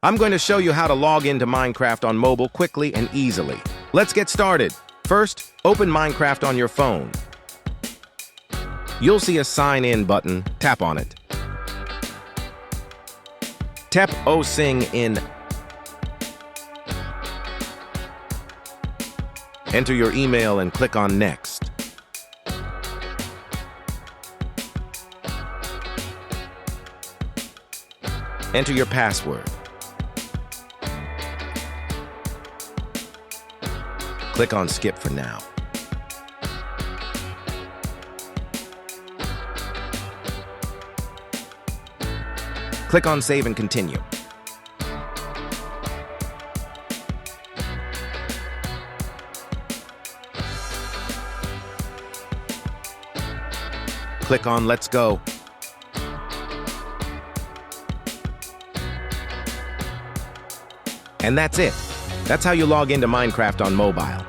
I'm going to show you how to log into Minecraft on mobile quickly and easily. Let's get started. First, open Minecraft on your phone. You'll see a sign in button. Tap on it. Tap Sign In. Enter your email and click on Next. Enter your password. Click on Skip for now. Click on Save and Continue. Click on Let's Go. And that's it. That's how you log into Minecraft on mobile.